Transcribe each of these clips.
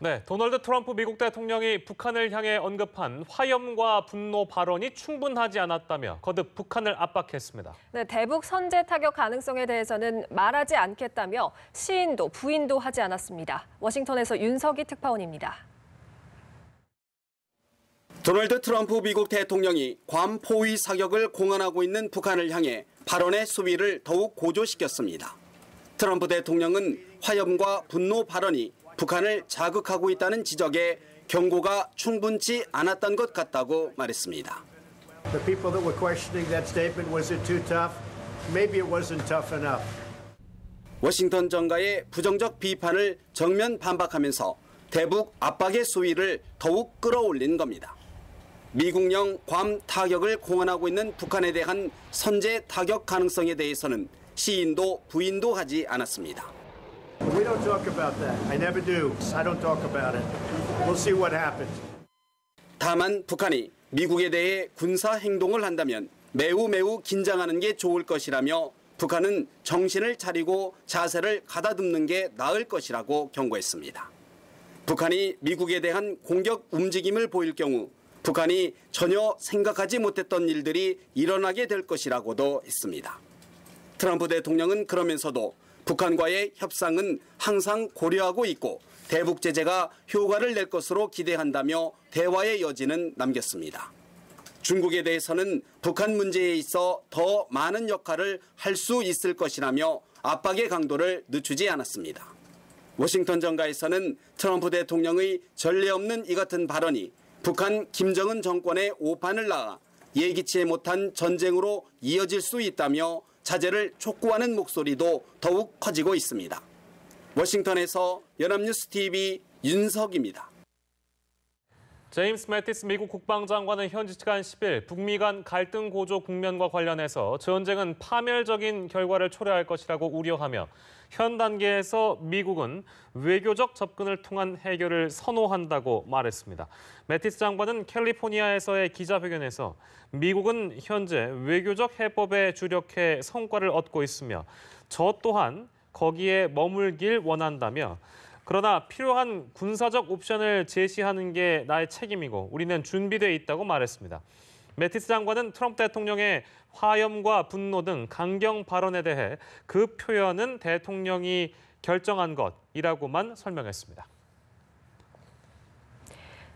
네, 도널드 트럼프 미국 대통령이 북한을 향해 언급한 화염과 분노 발언이 충분하지 않았다며 거듭 북한을 압박했습니다. 네, 대북 선제 타격 가능성에 대해서는 말하지 않겠다며 시인도 부인도 하지 않았습니다. 워싱턴에서 윤석희 특파원입니다. 도널드 트럼프 미국 대통령이 괌 포위 사격을 공언하고 있는 북한을 향해 발언의 수위를 더욱 고조시켰습니다. 트럼프 대통령은 화염과 분노 발언이 북한을 자극하고 있다는 지적에 경고가 충분치 않았던 것 같다고 말했습니다. The people that were questioning that statement, was it too tough? Maybe it wasn't tough enough. 워싱턴 정가의 부정적 비판을 정면 반박하면서 대북 압박의 수위를 더욱 끌어올린 겁니다. 미국령 괌 타격을 공언하고 있는 북한에 대한 선제 타격 가능성에 대해서는 시인도 부인도 하지 않았습니다. We don't talk about that. I never do. I don't talk about it. We'll see what happens. 다만 북한이 미국에 대해 군사 행동을 한다면 매우 긴장하는 게 좋을 것이라며 북한은 정신을 차리고 자세를 가다듬는 게 나을 것이라고 경고했습니다. 북한이 미국에 대한 공격 움직임을 보일 경우 북한이 전혀 생각하지 못했던 일들이 일어나게 될 것이라고도 했습니다. 트럼프 대통령은 그러면서도 북한과의 협상은 항상 고려하고 있고 대북 제재가 효과를 낼 것으로 기대한다며 대화의 여지는 남겼습니다. 중국에 대해서는 북한 문제에 있어 더 많은 역할을 할 수 있을 것이라며 압박의 강도를 늦추지 않았습니다. 워싱턴 정가에서는 트럼프 대통령의 전례 없는 이 같은 발언이 북한 김정은 정권의 오판을 낳아 예기치 못한 전쟁으로 이어질 수 있다며 자제를 촉구하는 목소리도 더욱 커지고 있습니다. 워싱턴에서 연합뉴스 TV 윤석입니다. 제임스 매티스 미국 국방장관은 현지 시간 10일 북미 간 갈등 고조 국면과 관련해서 전쟁은 파멸적인 결과를 초래할 것이라고 우려하며 현 단계에서 미국은 외교적 접근을 통한 해결을 선호한다고 말했습니다. 매티스 장관은 캘리포니아에서의 기자회견에서 미국은 현재 외교적 해법에 주력해 성과를 얻고 있으며 저 또한 거기에 머물길 원한다며 그러나 필요한 군사적 옵션을 제시하는 게 나의 책임이고 우리는 준비돼 있다고 말했습니다. 매티스 장관은 트럼프 대통령의 화염과 분노 등 강경 발언에 대해 그 표현은 대통령이 결정한 것이라고만 설명했습니다.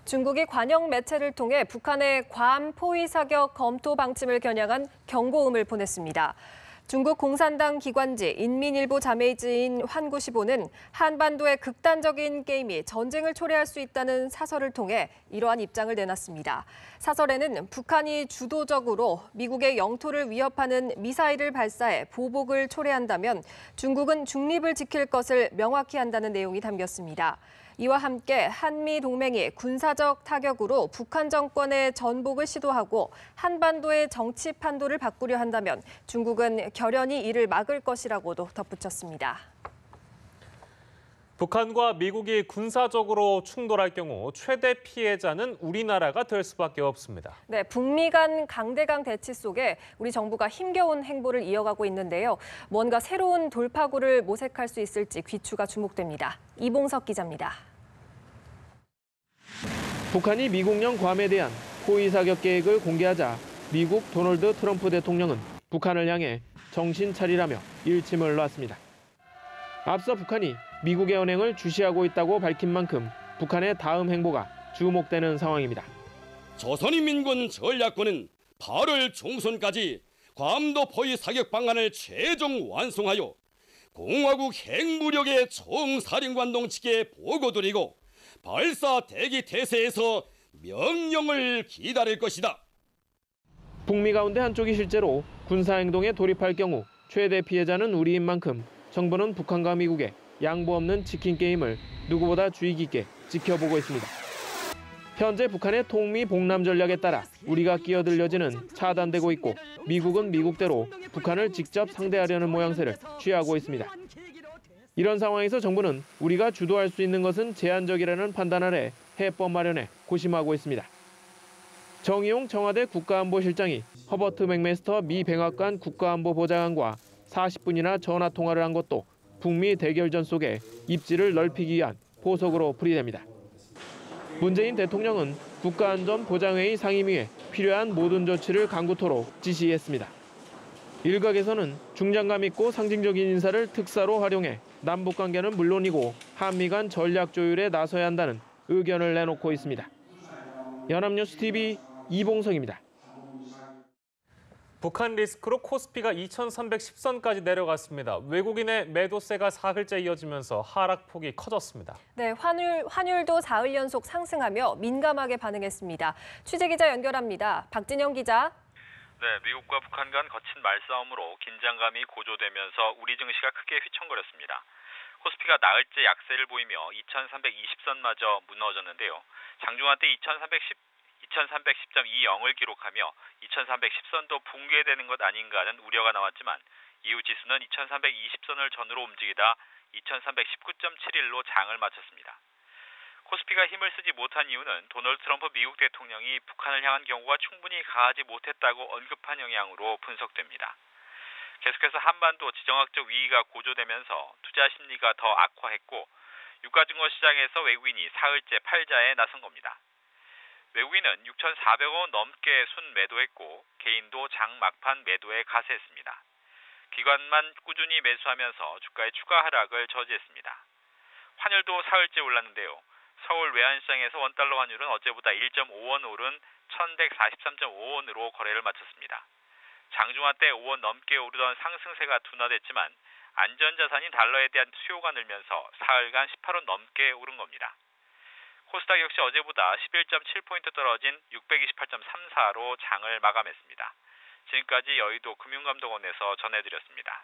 중국이 관영 매체를 통해 북한의 괌 포위 사격 검토 방침을 겨냥한 경고음을 보냈습니다. 중국 공산당 기관지 인민일보 자매지인 환구시보는 한반도의 극단적인 게임이 전쟁을 초래할 수 있다는 사설을 통해 이러한 입장을 내놨습니다. 사설에는 북한이 주도적으로 미국의 영토를 위협하는 미사일을 발사해 보복을 초래한다면 중국은 중립을 지킬 것을 명확히 한다는 내용이 담겼습니다. 이와 함께 한미 동맹이 군사적 타격으로 북한 정권의 전복을 시도하고 한반도의 정치 판도를 바꾸려 한다면 중국은 결연히 이를 막을 것이라고도 덧붙였습니다. 북한과 미국이 군사적으로 충돌할 경우 최대 피해자는 우리나라가 될 수밖에 없습니다. 네, 북미 간 강대강 대치 속에 우리 정부가 힘겨운 행보를 이어가고 있는데요. 뭔가 새로운 돌파구를 모색할 수 있을지 귀추가 주목됩니다. 이봉석 기자입니다. 북한이 미국령 괌에 대한 포위 사격 계획을 공개하자 미국 도널드 트럼프 대통령은 북한을 향해 정신 차리라며 일침을 놨습니다. 앞서 북한이 미국의 언행을 주시하고 있다고 밝힌 만큼 북한의 다음 행보가 주목되는 상황입니다. 조선인민군 전략권은 8월 중순까지 괌도 포위 사격 방안을 최종 완성하여 공화국 핵무력의 총사령관동 측에 보고드리고 발사 대기 태세에서 명령을 기다릴 것이다. 북미 가운데 한쪽이 실제로 군사행동에 돌입할 경우 최대 피해자는 우리인 만큼 정부는 북한과 미국의 양보 없는 치킨 게임을 누구보다 주의 깊게 지켜보고 있습니다. 현재 북한의 통미 봉남 전략에 따라 우리가 끼어들려지는 차단되고 있고 미국은 미국대로 북한을 직접 상대하려는 모양새를 취하고 있습니다. 이런 상황에서 정부는 우리가 주도할 수 있는 것은 제한적이라는 판단 아래 해법 마련에 고심하고 있습니다. 정의용 청와대 국가안보실장이 허버트 맥메스터 미 백악관 국가안보보좌관과 40분이나 전화 통화를 한 것도 북미 대결전 속에 입지를 넓히기 위한 보석으로 풀이됩니다. 문재인 대통령은 국가안전보장회의 상임위에 필요한 모든 조치를 강구토록 지시했습니다. 일각에서는 중장감 있고 상징적인 인사를 특사로 활용해 남북관계는 물론이고 한미 간 전략 조율에 나서야 한다는 의견을 내놓고 있습니다. 연합뉴스TV 이봉성입니다. 북한 리스크로 코스피가 2310선까지 내려갔습니다. 외국인의 매도세가 사흘째 이어지면서 하락폭이 커졌습니다. 네, 환율도 사흘 연속 상승하며 민감하게 반응했습니다. 취재기자 연결합니다. 박진영 기자. 네, 미국과 북한 간 거친 말싸움으로 긴장감이 고조되면서 우리 증시가 크게 휘청거렸습니다. 코스피가 나흘째 약세를 보이며 2320선마저 무너졌는데요. 장중한 때 2310.20을 기록하며 2310선도 붕괴되는 것 아닌가는 우려가 나왔지만 이후 지수는 2320선을 전후로 움직이다 2319.71로 장을 마쳤습니다. 코스피가 힘을 쓰지 못한 이유는 도널드 트럼프 미국 대통령이 북한을 향한 경고가 충분히 가하지 못했다고 언급한 영향으로 분석됩니다. 계속해서 한반도 지정학적 위기가 고조되면서 투자 심리가 더 악화했고 유가증권 시장에서 외국인이 사흘째 팔자에 나선 겁니다. 외국인은 6,400원 넘게 순매도했고 개인도 장 막판 매도에 가세했습니다. 기관만 꾸준히 매수하면서 주가의 추가 하락을 저지했습니다. 환율도 사흘째 올랐는데요. 서울 외환시장에서 원달러 환율은 어제보다 1.5원 오른 1,143.5원으로 거래를 마쳤습니다. 장중한 때 5원 넘게 오르던 상승세가 둔화됐지만 안전자산인 달러에 대한 수요가 늘면서 사흘간 18원 넘게 오른 겁니다. 코스닥 역시 어제보다 11.7포인트 떨어진 628.34로 장을 마감했습니다. 지금까지 여의도 금융감독원에서 전해드렸습니다.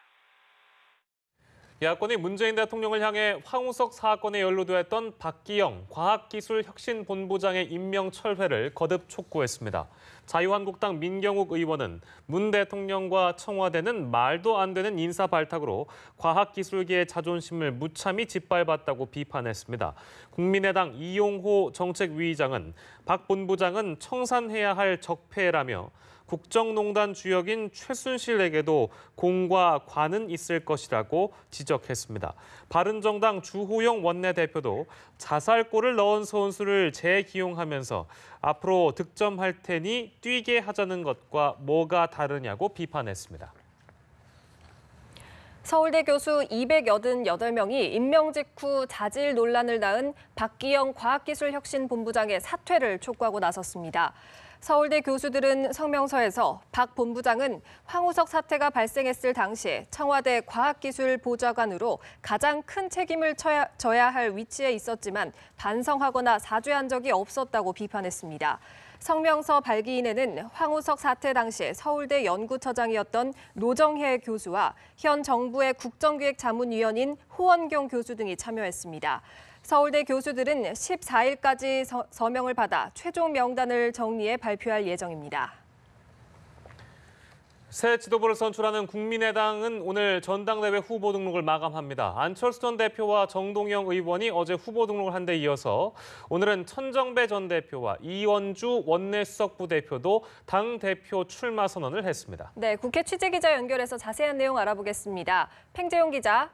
야권이 문재인 대통령을 향해 황우석 사건에 연루되었던 박기영 과학기술혁신본부장의 임명 철회를 거듭 촉구했습니다. 자유한국당 민경욱 의원은 문 대통령과 청와대는 말도 안 되는 인사 발탁으로 과학기술계의 자존심을 무참히 짓밟았다고 비판했습니다. 국민의당 이용호 정책위의장은 박 본부장은 청산해야 할 적폐라며 국정농단 주역인 최순실에게도 공과 관은 있을 것이라고 지적했습니다. 바른정당 주호영 원내대표도 자살골을 넣은 선수를 재기용하면서 앞으로 득점할 테니 뛰게 하자는 것과 뭐가 다르냐고 비판했습니다. 서울대 교수 288명이 임명 직후 자질 논란을 낳은 박기영 과학기술혁신본부장의 사퇴를 촉구하고 나섰습니다. 서울대 교수들은 성명서에서 박 본부장은 황우석 사태가 발생했을 당시에 청와대 과학기술보좌관으로 가장 큰 책임을 져야 할 위치에 있었지만 반성하거나 사죄한 적이 없었다고 비판했습니다. 성명서 발기인에는 황우석 사태 당시 서울대 연구처장이었던 노정혜 교수와 현 정부의 국정기획자문위원인 호원경 교수 등이 참여했습니다. 서울대 교수들은 14일까지 서명을 받아 최종 명단을 정리해 발표할 예정입니다. 새 지도부를 선출하는 국민의당은 오늘 전당대회 후보 등록을 마감합니다. 안철수 전 대표와 정동영 의원이 어제 후보 등록을 한 데 이어서 오늘은 천정배 전 대표와 이원주 원내수석 부대표도 당대표 출마 선언을 했습니다. 네, 국회 취재기자 연결해서 자세한 내용 알아보겠습니다. 팽재용 기자.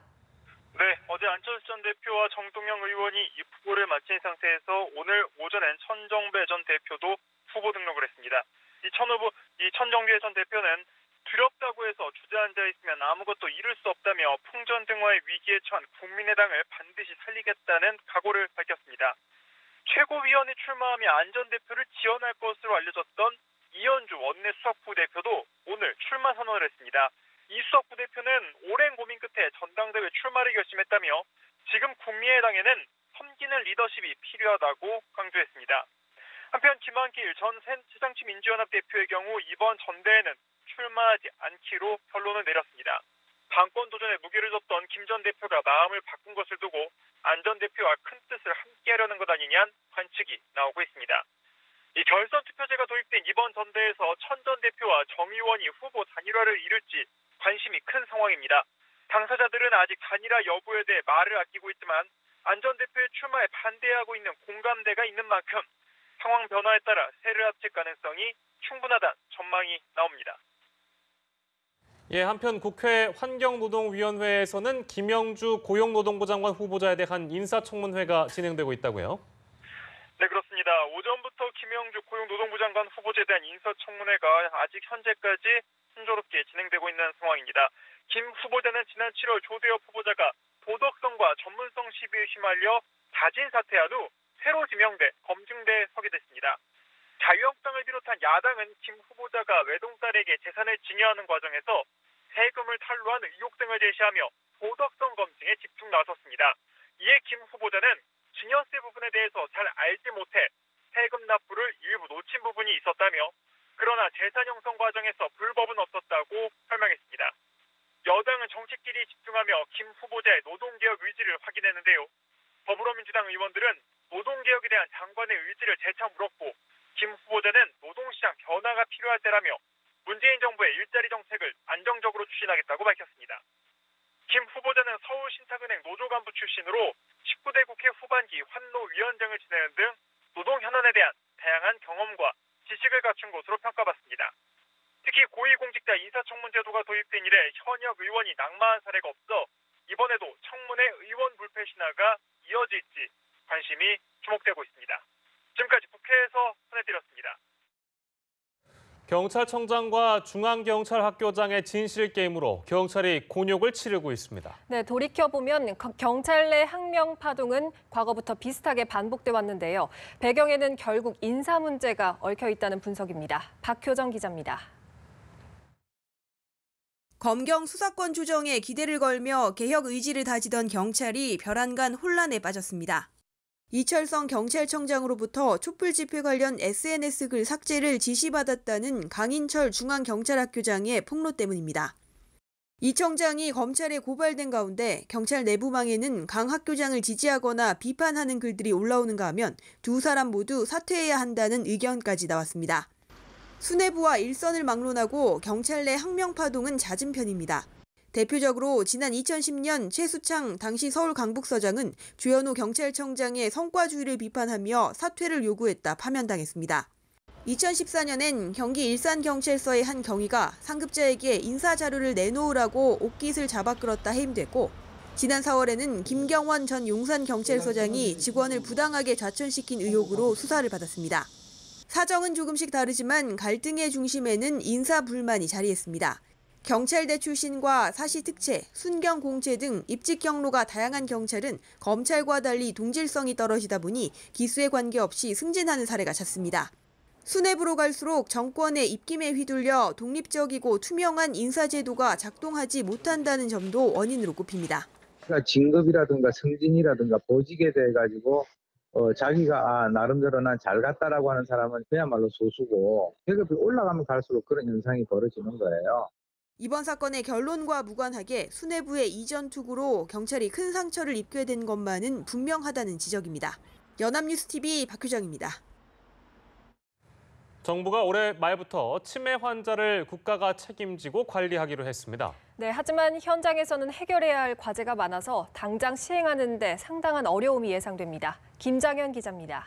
네, 어제 안철수 전 대표와 정동영 의원이 이 후보를 마친 상태에서 오늘 오전엔 천정배 전 대표도 후보 등록을 했습니다. 이 천정배 전 대표는 두렵다고 해서 주저앉아 있으면 아무것도 이룰 수 없다며 풍전등화의 위기에 처한 국민의당을 반드시 살리겠다는 각오를 밝혔습니다. 최고위원에 출마하며 안 전 대표를 지원할 것으로 알려졌던 이현주 원내수석부 대표도 오늘 출마 선언을 했습니다. 이 수석부 대표는 오랜 고민 끝에 전당대회 출마를 결심했다며 지금 국민의당에는 섬기는 리더십이 필요하다고 강조했습니다. 한편 김한길 전 새정치민주연합 대표의 경우 이번 전대회는 출마하지 않기로 결론을 내렸습니다. 당권 도전에 무게를 줬던 김 전 대표가 마음을 바꾼 것을 두고 안 전 대표와 큰 뜻을 함께하려는 것 아니냐는 관측이 나오고 있습니다. 이 결선 투표제가 도입된 이번 전대에서 천 전 대표와 정 의원이 후보 단일화를 이룰지 관심이 큰 상황입니다. 당사자들은 아직 단일화 여부에 대해 말을 아끼고 있지만 안 전 대표의 출마에 반대하고 있는 공감대가 있는 만큼 상황 변화에 따라 세를 합칠 가능성이 충분하다는 전망이 나옵니다. 예, 한편 국회 환경노동위원회에서는 김영주 고용노동부 장관 후보자에 대한 인사청문회가 진행되고 있다고요? 네, 그렇습니다. 오전부터 김영주 고용노동부 장관 후보자에 대한 인사청문회가 아직 현재까지 순조롭게 진행되고 있는 상황입니다. 김 후보자는 지난 7월 조대엽 후보자가 도덕성과 전문성 시비에 휘말려 자진 사퇴한 후 새로 지명돼 검증대에 서게 됐습니다. 자유한국당을 비롯한 야당은 김 후보자가 외동딸에게 재산을 증여하는 과정에서 세금을 탈루한 의혹 등을 제시하며 도덕성 검증에 집중 나섰습니다. 이에 김 후보자는 증여세 부분에 대해서 잘 알지 못해 세금 납부를 일부 놓친 부분이 있었다며 그러나 재산 형성 과정에서 불법은 없었다고 설명했습니다. 여당은 정책끼리 집중하며 김 후보자의 노동개혁 의지를 확인했는데요. 더불어민주당 의원들은 노동개혁에 대한 장관의 의지를 재차 물었고 김 후보자는 노동시장 변화가 필요할 때라며 문재인 정부의 일자리 정책을 안정적으로 추진하겠다고 밝혔습니다. 김 후보자는 서울신탁은행 노조간부 출신으로 19대 국회 후반기 환노위원장을 지내는 등 노동 현안에 대한 다양한 경험과 지식을 갖춘 것으로 평가받습니다. 특히 고위공직자 인사청문 제도가 도입된 이래 현역 의원이 낙마한 사례가 없어 이번에도 청문회 의원 불패 신화가 이어질지 관심이 주목되고 있습니다. 지금까지 국회에서 전해드렸습니다. 경찰청장과 중앙경찰학교장의 진실게임으로 경찰이 곤욕을 치르고 있습니다. 네, 돌이켜보면 경찰 내 항명 파동은 과거부터 비슷하게 반복돼 왔는데요. 배경에는 결국 인사 문제가 얽혀 있다는 분석입니다. 박효정 기자입니다. 검경 수사권 조정에 기대를 걸며 개혁 의지를 다지던 경찰이 별안간 혼란에 빠졌습니다. 이철성 경찰청장으로부터 촛불 집회 관련 SNS 글 삭제를 지시받았다는 강인철 중앙경찰학교장의 폭로 때문입니다. 이 청장이 검찰에 고발된 가운데 경찰 내부망에는 강 학교장을 지지하거나 비판하는 글들이 올라오는가 하면 두 사람 모두 사퇴해야 한다는 의견까지 나왔습니다. 수뇌부와 일선을 막론하고 경찰 내 항명 파동은 잦은 편입니다. 대표적으로 지난 2010년 최수창 당시 서울 강북서장은 주현호 경찰청장의 성과주의를 비판하며 사퇴를 요구했다 파면당했습니다. 2014년엔 경기 일산경찰서의 한 경위가 상급자에게 인사자료를 내놓으라고 옷깃을 잡아 끌었다 해임됐고 지난 4월에는 김경원 전 용산경찰서장이 직원을 부당하게 좌천시킨 의혹으로 수사를 받았습니다. 사정은 조금씩 다르지만 갈등의 중심에는 인사 불만이 자리했습니다. 경찰대 출신과 사시특채, 순경공채 등 입직 경로가 다양한 경찰은 검찰과 달리 동질성이 떨어지다 보니 기수에 관계없이 승진하는 사례가 잦습니다. 수뇌부로 갈수록 정권의 입김에 휘둘려 독립적이고 투명한 인사제도가 작동하지 못한다는 점도 원인으로 꼽힙니다. 진급이라든가 승진이라든가 보직에 대해 가지고 자기가 나름대로 난 잘 갔다라고 하는 사람은 그야말로 소수고 계급이 올라가면 갈수록 그런 현상이 벌어지는 거예요. 이번 사건의 결론과 무관하게 수뇌부의 이전 투구로 경찰이 큰 상처를 입게 된 것만은 분명하다는 지적입니다. 연합뉴스TV 박효정입니다. 정부가 올해 말부터 치매 환자를 국가가 책임지고 관리하기로 했습니다. 네, 하지만 현장에서는 해결해야 할 과제가 많아서 당장 시행하는 데 상당한 어려움이 예상됩니다. 김장현 기자입니다.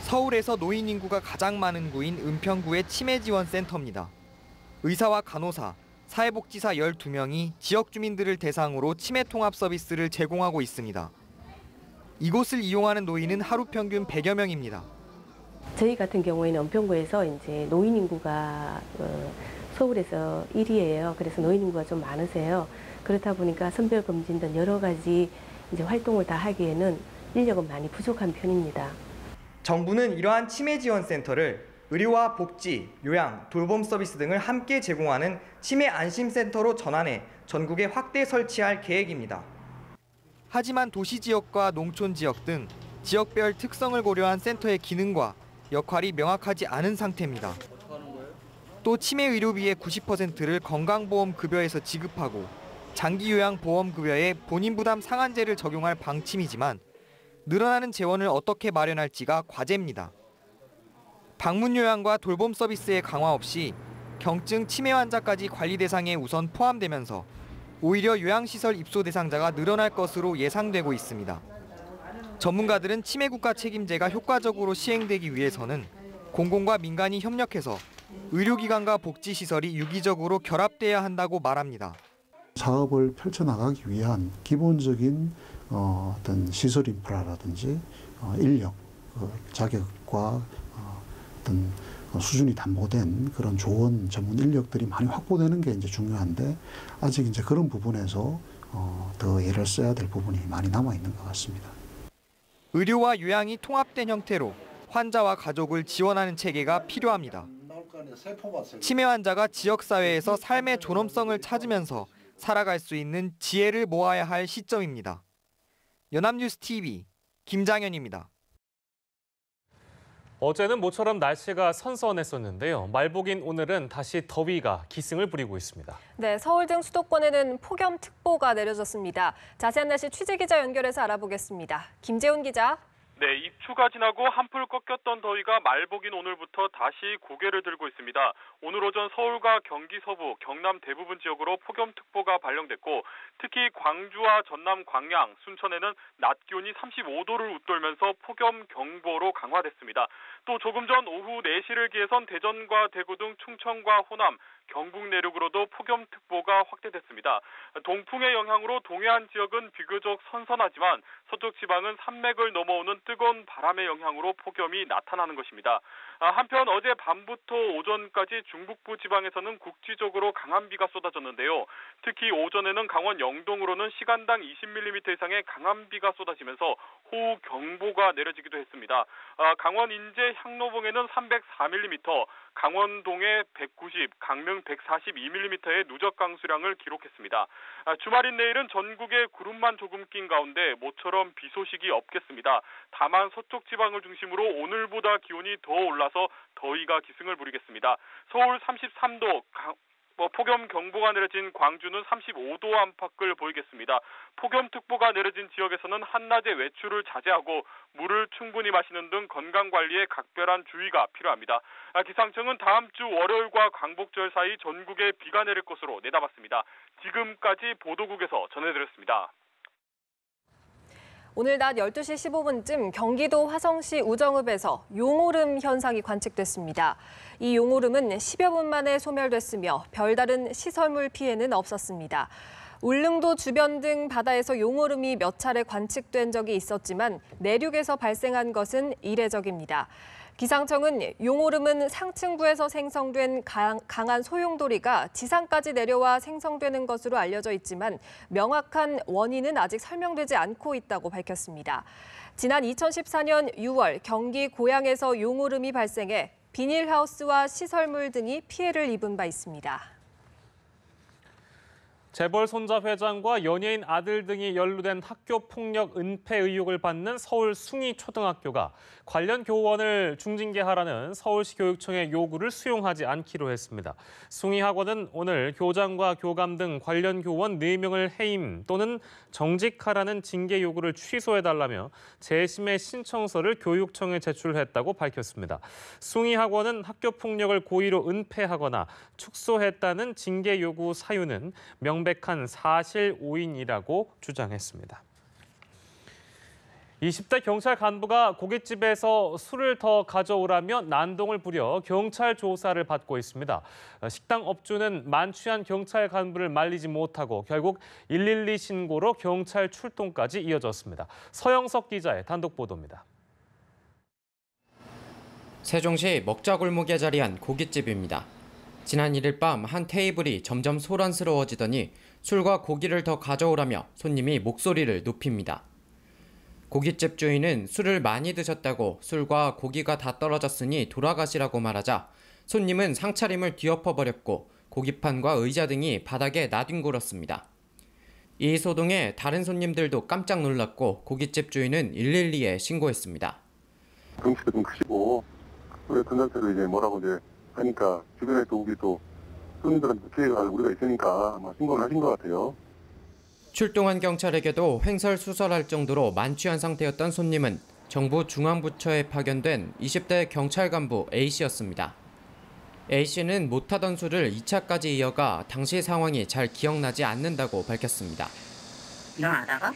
서울에서 노인 인구가 가장 많은 구인 은평구의 치매지원센터입니다. 의사와 간호사, 사회복지사 12명이 지역 주민들을 대상으로 치매 통합 서비스를 제공하고 있습니다. 이곳을 이용하는 노인은 하루 평균 100여 명입니다. 저희 같은 경우에는 은평구에서 이제 노인 인구가 서울에서 1위예요. 그래서 노인 인구가 좀 많으세요. 그렇다 보니까 선별 검진 등 여러 가지 이제 활동을 다 하기에는 인력은 많이 부족한 편입니다. 정부는 이러한 치매 지원 센터를 의료와 복지, 요양, 돌봄 서비스 등을 함께 제공하는 치매 안심센터로 전환해 전국에 확대 설치할 계획입니다. 하지만 도시 지역과 농촌 지역 등 지역별 특성을 고려한 센터의 기능과 역할이 명확하지 않은 상태입니다. 또 치매 의료비의 90%를 건강보험급여에서 지급하고 장기요양보험급여에 본인 부담 상한제를 적용할 방침이지만 늘어나는 재원을 어떻게 마련할지가 과제입니다. 방문 요양과 돌봄 서비스의 강화 없이 경증 치매 환자까지 관리 대상에 우선 포함되면서 오히려 요양시설 입소 대상자가 늘어날 것으로 예상되고 있습니다. 전문가들은 치매 국가 책임제가 효과적으로 시행되기 위해서는 공공과 민간이 협력해서 의료기관과 복지시설이 유기적으로 결합돼야 한다고 말합니다. 사업을 펼쳐나가기 위한 기본적인 어떤 시설 인프라라든지 인력, 자격과 어떤 수준이 담보된 그런 좋은 전문 인력들이 많이 확보되는 게 이제 중요한데 아직 이제 그런 부분에서 더 애를 써야 될 부분이 많이 남아 있는 것 같습니다. 의료와 요양이 통합된 형태로 환자와 가족을 지원하는 체계가 필요합니다. 치매 환자가 지역사회에서 삶의 존엄성을 찾으면서 살아갈 수 있는 지혜를 모아야 할 시점입니다. 연합뉴스 TV 김장현입니다. 어제는 모처럼 날씨가 선선했었는데요. 말복인 오늘은 다시 더위가 기승을 부리고 있습니다. 네, 서울 등 수도권에는 폭염특보가 내려졌습니다. 자세한 날씨 취재기자 연결해서 알아보겠습니다. 김재훈 기자. 네, 입추가 지나고 한풀 꺾였던 더위가 말복인 오늘부터 다시 고개를 들고 있습니다. 오늘 오전 서울과 경기 서부, 경남 대부분 지역으로 폭염특보가 발령됐고 특히 광주와 전남 광양, 순천에는 낮 기온이 35도를 웃돌면서 폭염경보로 강화됐습니다. 또 조금 전 오후 4시를 기해선 대전과 대구 등 충청과 호남, 경북 내륙으로도 폭염특보가 확대됐습니다. 동풍의 영향으로 동해안 지역은 비교적 선선하지만 서쪽 지방은 산맥을 넘어오는 뜨거운 바람의 영향으로 폭염이 나타나는 것입니다. 한편 어제 밤부터 오전까지 중북부 지방에서는 국지적으로 강한 비가 쏟아졌는데요. 특히 오전에는 강원 영동으로는 시간당 20mm 이상의 강한 비가 쏟아지면서 호우경보가 내려지기도 했습니다. 강원 인제 향로봉에는 304mm, 강원동에 190, 강릉 142mm의 누적 강수량을 기록했습니다. 주말인 내일은 전국에 구름만 조금 낀 가운데 모처럼 비 소식이 없겠습니다. 다만 서쪽 지방을 중심으로 오늘보다 기온이 더 올라서 더위가 기승을 부리겠습니다. 서울 33도, 폭염 경보가 내려진 광주는 35도 안팎을 보이겠습니다. 폭염특보가 내려진 지역에서는 한낮에 외출을 자제하고 물을 충분히 마시는 등 건강관리에 각별한 주의가 필요합니다. 기상청은 다음 주 월요일과 광복절 사이 전국에 비가 내릴 것으로 내다봤습니다. 지금까지 보도국에서 전해드렸습니다. 오늘 낮 12시 15분쯤 경기도 화성시 우정읍에서 용오름 현상이 관측됐습니다. 이 용오름은 10여 분 만에 소멸됐으며 별다른 시설물 피해는 없었습니다. 울릉도 주변 등 바다에서 용오름이 몇 차례 관측된 적이 있었지만 내륙에서 발생한 것은 이례적입니다. 기상청은 용오름은 상층부에서 생성된 강한 소용돌이가 지상까지 내려와 생성되는 것으로 알려져 있지만 명확한 원인은 아직 설명되지 않고 있다고 밝혔습니다. 지난 2014년 6월 경기 고양에서 용오름이 발생해 비닐하우스와 시설물 등이 피해를 입은 바 있습니다. 재벌 손자 회장과 연예인 아들 등이 연루된 학교 폭력 은폐 의혹을 받는 서울 숭의초등학교가 관련 교원을 중징계하라는 서울시 교육청의 요구를 수용하지 않기로 했습니다. 숭의학원은 오늘 교장과 교감 등 관련 교원 4명을 해임 또는 정직하라는 징계 요구를 취소해달라며 재심의 신청서를 교육청에 제출했다고 밝혔습니다. 숭의학원은 학교 폭력을 고의로 은폐하거나 축소했다는 징계 요구 사유는 명백한 사실 오인이라고 주장했습니다. 20대 경찰 간부가 고깃집에서 술을 더 가져오라며 난동을 부려 경찰 조사를 받고 있습니다. 식당 업주는 만취한 경찰 간부를 말리지 못하고 결국 112 신고로 경찰 출동까지 이어졌습니다. 서영석 기자의 단독 보도입니다. 세종시 먹자골목에 자리한 고깃집입니다. 지난 1일 밤 한 테이블이 점점 소란스러워지더니 술과 고기를 더 가져오라며 손님이 목소리를 높입니다. 고깃집 주인은 술을 많이 드셨다고 술과 고기가 다 떨어졌으니 돌아가시라고 말하자 손님은 상차림을 뒤엎어버렸고 고기판과 의자 등이 바닥에 나뒹굴었습니다. 이 소동에 다른 손님들도 깜짝 놀랐고 고깃집 주인은 112에 신고했습니다. 덩치도 좀 크시고 그 상태로 이제 뭐라고 이제 하니까 주변에서 우리 또 손님들한테 피해가 우리가 있으니까 아마 신고를 하신 것 같아요. 출동한 경찰에게도 횡설수설할 정도로 만취한 상태였던 손님은 정부 중앙부처에 파견된 20대 경찰 간부 A씨였습니다. A씨는 못하던 술을 2차까지 이어가 당시 상황이 잘 기억나지 않는다고 밝혔습니다. 일어나다가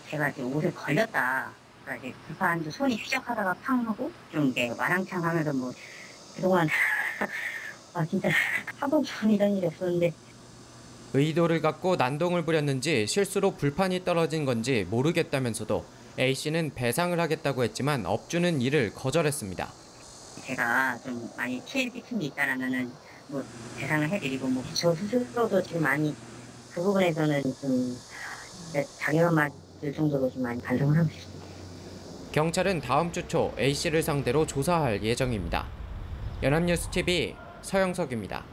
제가 옷에 걸렸다. 그러니까 이제 급한 손이 휘적하다가 팡 하고 좀 이게 와랑창 하면서 뭐 그동안 진짜 하도 전 이런 일이 없었는데 의도를 갖고 난동을 부렸는지 실수로 불판이 떨어진 건지 모르겠다면서도 A씨는 배상을 하겠다고 했지만 업주는 이를 거절했습니다. 제가 좀 많이 피해를 끼친 게 있다라면은 뭐 배상을 해드리고 뭐 저 스스로도 지금 많이 그 부분에서는 좀 자괴감 맞을 정도로 좀 많이 반성을 하고 있습니다. 경찰은 다음 주 초 A씨를 상대로 조사할 예정입니다. 연합뉴스TV 서영석입니다.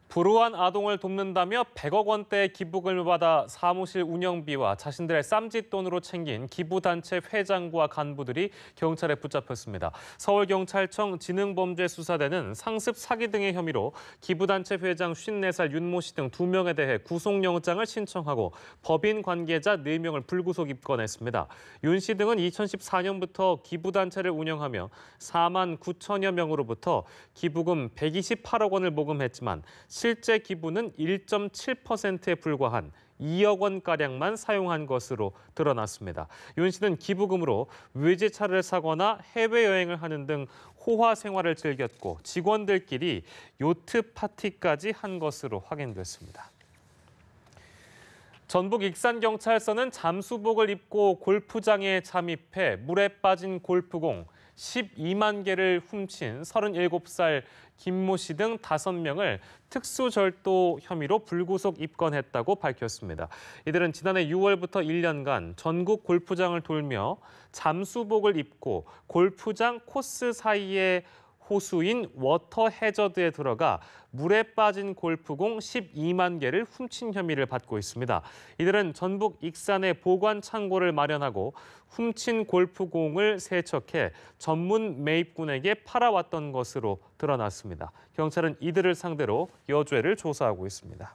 불우한 아동을 돕는다며 100억 원대의 기부금을 받아 사무실 운영비와 자신들의 쌈짓돈으로 챙긴 기부단체 회장과 간부들이 경찰에 붙잡혔습니다. 서울경찰청 지능범죄수사대는 상습 사기 등의 혐의로 기부단체 회장 54살 윤모 씨 등 2명에 대해 구속영장을 신청하고 법인 관계자 4명을 불구속 입건했습니다. 윤 씨 등은 2014년부터 기부단체를 운영하며 4만 9천여 명으로부터 기부금 128억 원을 모금했지만 실제 기부는 1.7%에 불과한 2억 원가량만 사용한 것으로 드러났습니다. 윤 씨는 기부금으로 외제차를 사거나 해외여행을 하는 등 호화 생활을 즐겼고 직원들끼리 요트 파티까지 한 것으로 확인됐습니다. 전북 익산경찰서는 잠수복을 입고 골프장에 잠입해 물에 빠진 골프공 12만 개를 훔친 37살 김모 씨 등 5명을 특수절도 혐의로 불구속 입건했다고 밝혔습니다. 이들은 지난해 6월부터 1년간 전국 골프장을 돌며 잠수복을 입고 골프장 코스 사이에 호수인 워터 해저드에 들어가 물에 빠진 골프공 12만 개를 훔친 혐의를 받고 있습니다. 이들은 전북 익산에 보관 창고를 마련하고 훔친 골프공을 세척해 전문 매입군에게 팔아왔던 것으로 드러났습니다. 경찰은 이들을 상대로 여죄를 조사하고 있습니다.